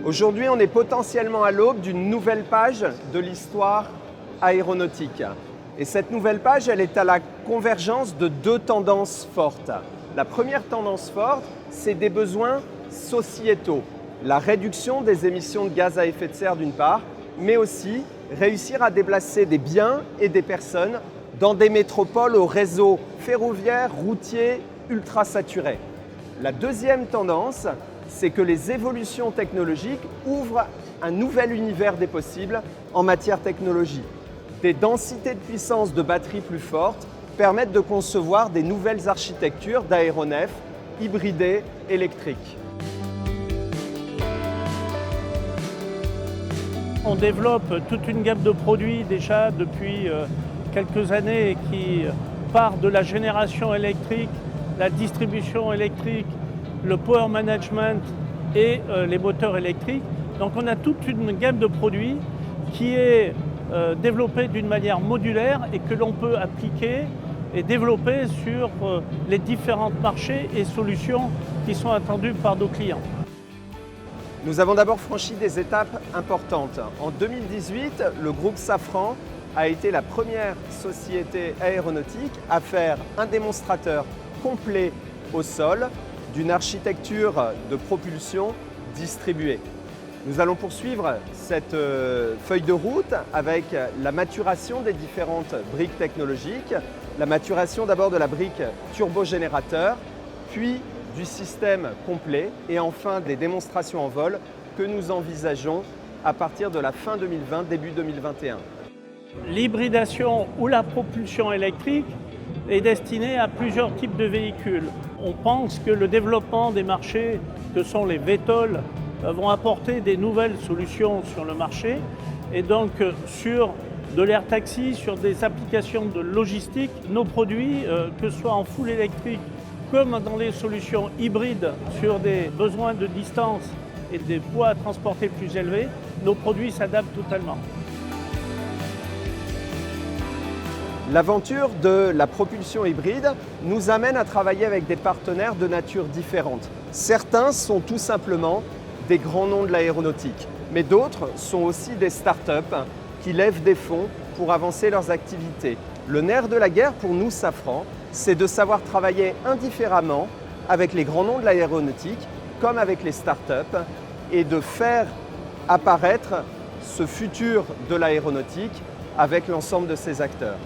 Aujourd'hui, on est potentiellement à l'aube d'une nouvelle page de l'histoire aéronautique. Et cette nouvelle page, elle est à la convergence de deux tendances fortes. La première tendance forte, c'est des besoins sociétaux. La réduction des émissions de gaz à effet de serre d'une part, mais aussi réussir à déplacer des biens et des personnes dans des métropoles au réseau ferroviaire, routier, ultra saturé. La deuxième tendance, c'est que les évolutions technologiques ouvrent un nouvel univers des possibles en matière technologie. Des densités de puissance de batteries plus fortes permettent de concevoir des nouvelles architectures d'aéronefs hybridés électriques. On développe toute une gamme de produits déjà depuis quelques années qui part de la génération électrique, la distribution électrique, le power management et les moteurs électriques. Donc on a toute une gamme de produits qui est développée d'une manière modulaire et que l'on peut appliquer et développer sur les différents marchés et solutions qui sont attendues par nos clients. Nous avons d'abord franchi des étapes importantes. En 2018, le groupe Safran a été la première société aéronautique à faire un démonstrateur complet au sol d'une architecture de propulsion distribuée. Nous allons poursuivre cette feuille de route avec la maturation des différentes briques technologiques, la maturation d'abord de la brique turbogénérateur, puis du système complet et enfin des démonstrations en vol que nous envisageons à partir de la fin 2020, début 2021. L'hybridation ou la propulsion électrique est destinée à plusieurs types de véhicules. On pense que le développement des marchés que sont les VTOL vont apporter des nouvelles solutions sur le marché et donc sur de l'air taxi, sur des applications de logistique, nos produits, que ce soit en full électrique comme dans les solutions hybrides sur des besoins de distance et des poids à transporter plus élevés, nos produits s'adaptent totalement. L'aventure de la propulsion hybride nous amène à travailler avec des partenaires de nature différente. Certains sont tout simplement des grands noms de l'aéronautique, mais d'autres sont aussi des startups qui lèvent des fonds pour avancer leurs activités. Le nerf de la guerre pour nous, Safran, c'est de savoir travailler indifféremment avec les grands noms de l'aéronautique comme avec les startups et de faire apparaître ce futur de l'aéronautique avec l'ensemble de ces acteurs.